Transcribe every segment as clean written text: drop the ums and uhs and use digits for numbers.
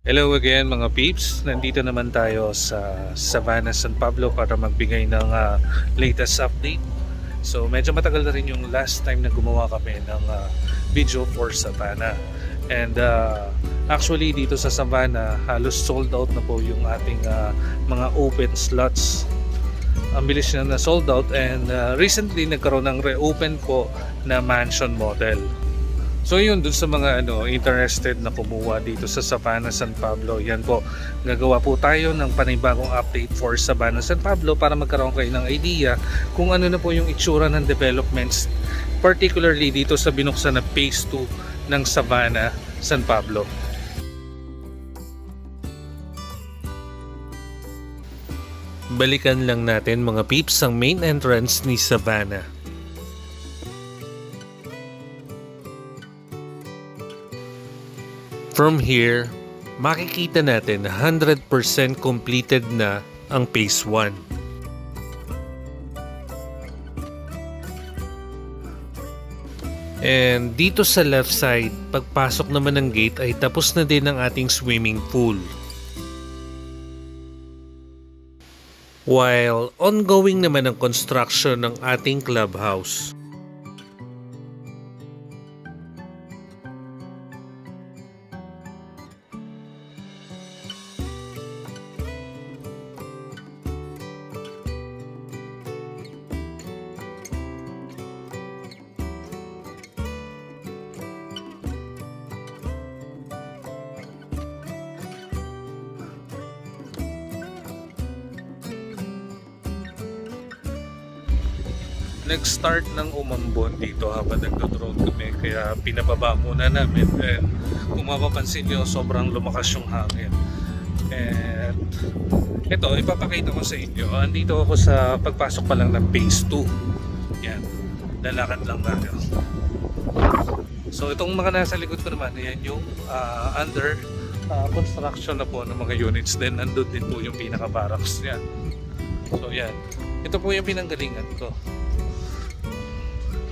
Hello again mga peeps, nandito naman tayo sa Savannah, San Pablo para magbigay ng latest update. So medyo matagal na rin yung last time na gumawa kami ng video for Savannah. And actually dito sa Savannah halos sold out na po yung ating mga open slots. Ang bilis na sold out and recently nagkaroon ng reopen po na mansion model. So yun, dun sa mga interested na kumuha dito sa Savannah, San Pablo, yan po, gagawa po tayo ng panibagong update for Savannah, San Pablo para magkaroon kayo ng idea kung ano na po yung itsura ng developments, particularly dito sa binuksan na Phase 2 ng Savannah, San Pablo. Balikan lang natin mga peeps ang main entrance ni Savannah. From here, makikita natin 100% completed na ang Phase 1. And dito sa left side, pagpasok naman ng gate ay tapos na din ang ating swimming pool. While ongoing naman ang construction ng ating clubhouse. Nag-start ng umambon dito habang nagdo-drone kami kaya pinababa muna namin and kung mapapansin nyo sobrang lumakas yung hangin. And ito ipapakita ko sa inyo, andito ako sa pagpasok pa lang ng Phase 2. Yan, lalakad lang tayo. So itong mga nasa likod ko naman, yan yung under construction na po ng mga units, then nandun din po yung pinaka-barracks niya. So yan, ito po yung pinanggalingan ko.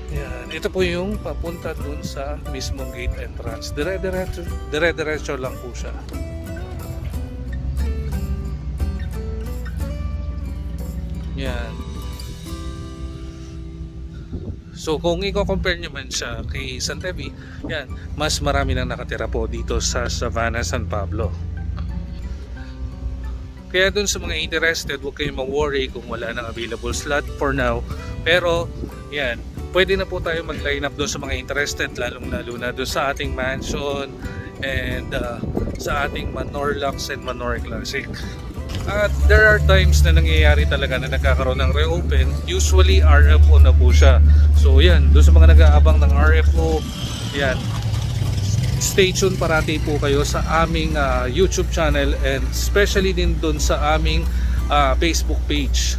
Yan, ito po yung papunta dun sa mismong gate entrance. Dire-diretso lang po siya. Yan. So kung i-compare nyo man siya kay San Tevi, yan, mas marami nang nakatira po dito sa Savannah, San Pablo. Kaya dun sa mga interested, huwag kayong ma-worry kung wala nang available slot for now. Pero yan, pwede na po tayo mag-line up doon sa mga interested, lalong-lalo na doon sa ating mansion and sa ating Manor Lux and Manor Classic. At there are times na nangyayari talaga na nagkakaroon ng reopen, usually RFO na po siya. So yan, doon sa mga nag-aabang ng RFO, yan, stay tuned parati po kayo sa aming YouTube channel and especially din doon sa aming Facebook page.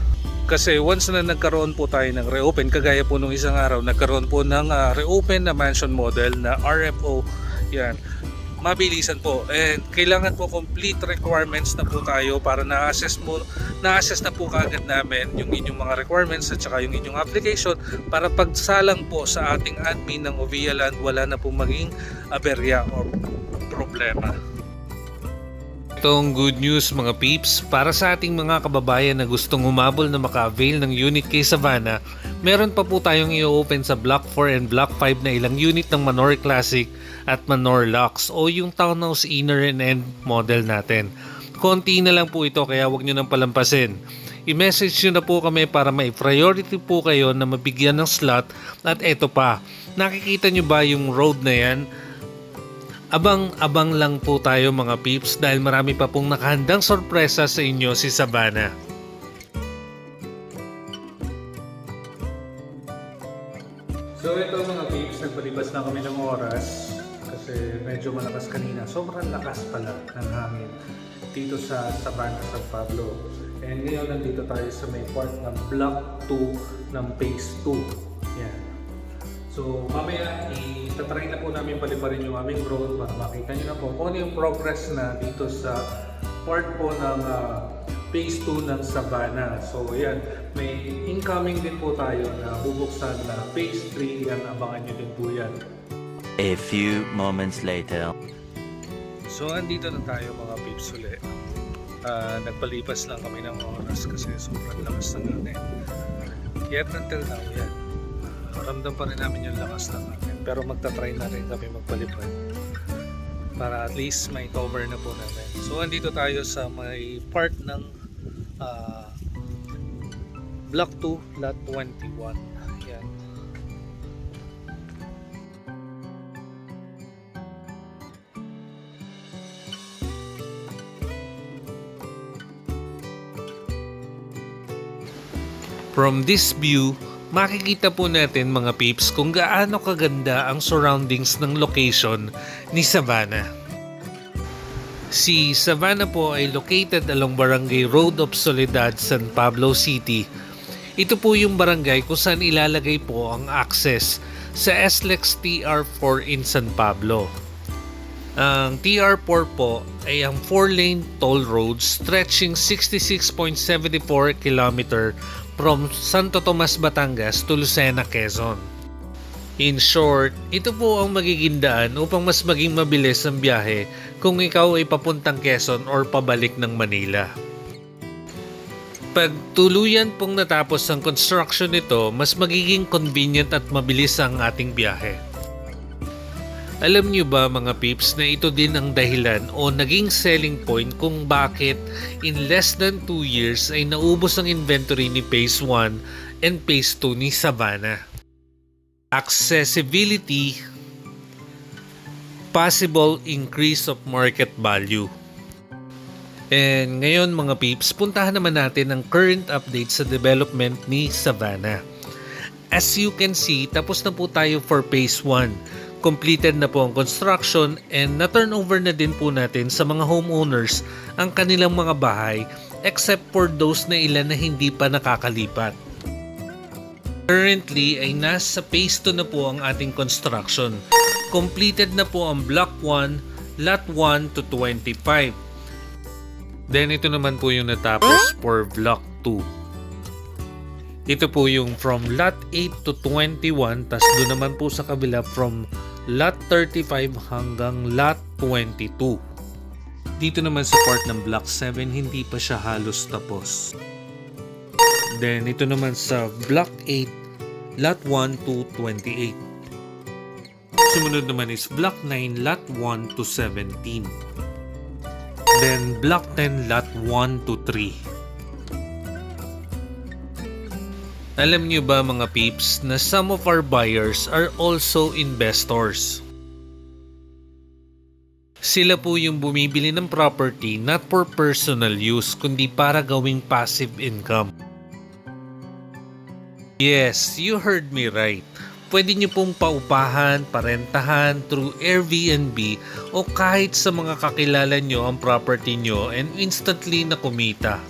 Kasi once na nagkaroon po tayo ng reopen, kagaya po nung isang araw, nagkaroon po ng reopen na mansion model na RFO, yan, mabilisan po. And kailangan po complete requirements na po tayo para na-assess na po kaagad namin yung inyong mga requirements at saka yung inyong application para pagsalang po sa ating admin ng Ovia Land, wala na po maging aberya o problema. Itong good news mga peeps, para sa ating mga kababayan na gustong humabol na maka-avail ng unit kay Savannah, meron pa po tayong i-open sa Block 4 and Block 5 na ilang unit ng Manor Classic at Manor Lux o yung townhouse inner and end model natin. Konti na lang po ito kaya huwag nyo nang palampasin. I-message nyo na po kami para may priority po kayo na mabigyan ng slot. At eto pa, nakikita nyo ba yung road na yan? Abang-abang lang po tayo mga peeps dahil marami pa pong nakahandang sorpresa sa inyo si Savannah. So ito mga peeps, nagpalibas na kami ng oras kasi medyo malakas kanina. Sobrang lakas pala ng hangin dito sa Savannah, San Pablo. And ngayon nandito tayo sa may part ng Block 2 ng Phase 2. Yan. So mamaya itatry na po namin paliparin yung aming drone para makita nyo na po kung ano yung progress na dito sa part po ng Phase 2 ng Savannah. So yan, may incoming din po tayo na bubuksan na Phase 3, yan, abangan nyo din po yan. A few moments later. So andito na tayo mga peeps uli. Nagpalipas lang kami ng oras kasi sobrang lakas ng hangin. Yet until now, yan. Ramdam pa rin namin yung lakas ng hangin. Pero magta-try na rin kami magpalipad para at least may cover na po namin. So andito tayo sa may part ng Block 2, Lot 21. Yan. From this view, makikita po natin mga peeps kung gaano kaganda ang surroundings ng location ni Savannah. Si Savannah po ay located along Barangay Road of Soledad, San Pablo City. Ito po yung barangay kung saan ilalagay po ang access sa SLEX TR4 in San Pablo. Ang TR4 po ay ang 4-lane toll road stretching 66.74 km from Santo Tomas, Batangas to Lucena, Quezon. In short, ito po ang magiging daan upang mas maging mabilis ang biyahe kung ikaw ay papuntang Quezon or pabalik ng Manila. Pag tuluyan pong natapos ang construction nito, mas magiging convenient at mabilis ang ating biyahe. Alam niyo ba mga peeps na ito din ang dahilan o naging selling point kung bakit in less than 2 years ay naubos ang inventory ni Phase 1 and Phase 2 ni Savannah. Accessibility, possible increase of market value. And ngayon mga peeps, puntahan naman natin ang current update sa development ni Savannah. As you can see, tapos na po tayo for Phase 1. Completed na po ang construction and na-turnover na din po natin sa mga homeowners ang kanilang mga bahay except for those na ilan na hindi pa nakakalipat. Currently ay nasa Phase 2 na po ang ating construction. Completed na po ang Block 1, Lot 1 to 25. Then ito naman po yung natapos for Block 2. Ito po yung from Lot 8 to 21, tas doon naman po sa kabila from Lot 35 hanggang Lot 22. Dito naman sa part ng Block 7, hindi pa siya halos tapos. Then ito naman sa Block 8, Lot 1 to 28. Sumunod naman is Block 9, Lot 1 to 17. Then Block 10, Lot 1 to 3. Alam niyo ba mga peeps na some of our buyers are also investors? Sila po yung bumibili ng property not for personal use kundi para gawing passive income. Yes, you heard me right. Pwede nyo pong paupahan, parentahan through Airbnb o kahit sa mga kakilala nyo ang property nyo and instantly na kumita.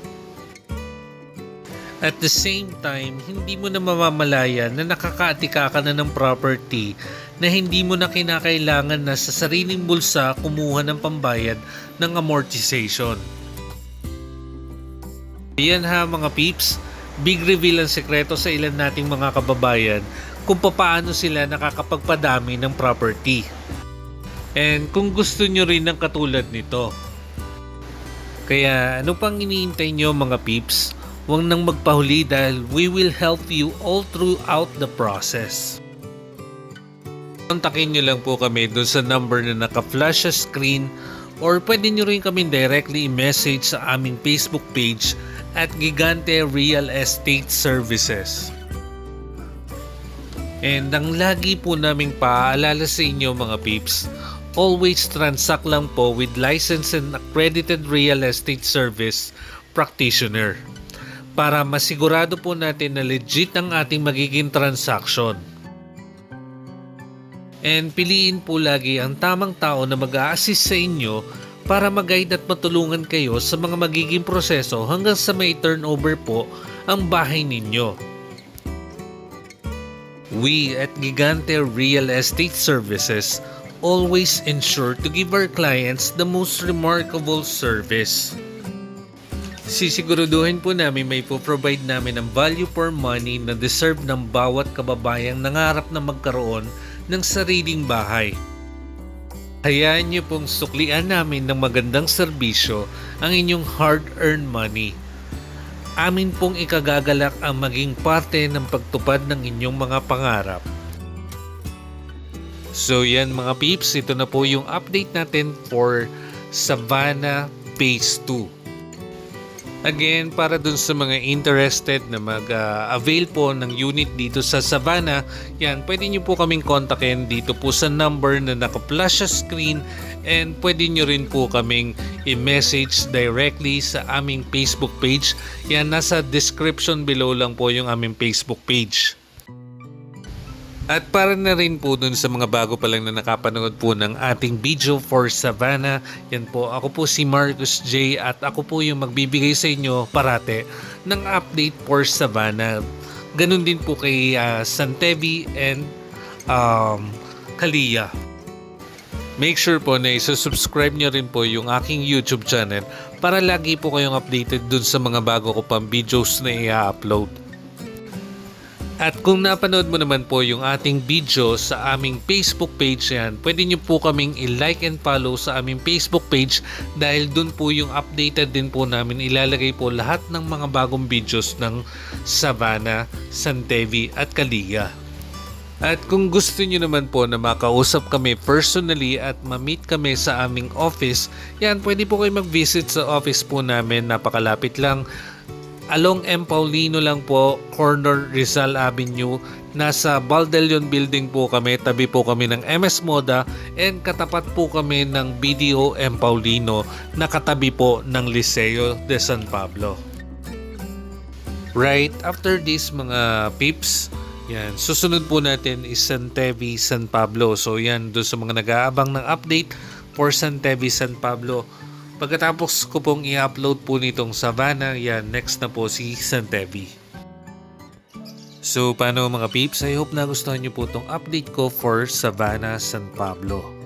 At the same time, hindi mo na mamamalayan na nakakaatika ka na ng property na hindi mo na kinakailangan na sa sariling bulsa kumuha ng pambayad ng amortization. Yan ha mga peeps, big reveal ang sekreto sa ilan nating mga kababayan kung paano sila nakakapagpadami ng property. And kung gusto nyo rin ng katulad nito. Kaya ano pang iniintay nyo mga peeps? Huwag nang magpahuli dahil we will help you all throughout the process. Kontakin nyo lang po kami doon sa number na naka-flash sa screen or pwede nyo rin kami directly i-message sa aming Facebook page at Gigante Real Estate Services. And ang lagi po naming paalala sa inyo mga peeps, always transact lang po with licensed and accredited real estate service practitioner para masigurado po natin na legit ang ating magiging transaction. And piliin po lagi ang tamang tao na mag-a-assist sa inyo para mag-guide at matulungan kayo sa mga magiging proseso hanggang sa may turnover po ang bahay ninyo. We at Gigante Real Estate Services always ensure to give our clients the most remarkable service. Sisiguraduhin po namin may po-provide namin ang value for money na deserve ng bawat kababayang nangarap na magkaroon ng sariling bahay. Hayaan niyo pong suklian namin ng magandang serbisyo ang inyong hard-earned money. Amin pong ikagagalak ang maging parte ng pagtupad ng inyong mga pangarap. So yan mga peeps, ito na po yung update natin for Savannah Phase 2. Again, para dun sa mga interested na mag-avail po ng unit dito sa Savannah, yan, pwede nyo po kaming kontakin dito po sa number na naka-flash sa screen, and pwede nyo rin po kaming i-message directly sa aming Facebook page. Yan, nasa description below lang po yung aming Facebook page. At para na rin po dun sa mga bago pa lang na nakapanood po ng ating video for Savannah, yan po, ako po si Marcus J at ako po yung magbibigay sa inyo parate ng update for Savannah. Ganun din po kay Santevi and Kalia. Make sure po na subscribe nyo rin po yung aking YouTube channel para lagi po kayong updated dun sa mga bago ko pang videos na i-upload. At kung napanood mo naman po yung ating video sa aming Facebook page yan, pwede nyo po kaming i-like and follow sa aming Facebook page dahil dun po yung updated din po namin. Ilalagay po lahat ng mga bagong videos ng Savannah, Santevi at Kalia. At kung gusto nyo naman po na makausap kami personally at ma-meet kami sa aming office, yan, pwede po kayo mag-visit sa office po namin. Napakalapit lang. Along M. Paulino lang po, corner Rizal Avenue. Nasa Baldelion Building po kami, tabi po kami ng MS Moda, and katapat po kami ng BDO M. Paulino, nakatabi po ng Liceo de San Pablo. Right after this mga peeps, yan, susunod po natin is Santevi San Pablo. So yan, doon sa mga nag-aabang ng update for Santevi San Pablo. Pagkatapos ko pong i-upload po nitong Savannah, yan, next na po si Santevi. So paano mga peeps, I hope na gustuhan nyo po itong update ko for Savannah San Pablo.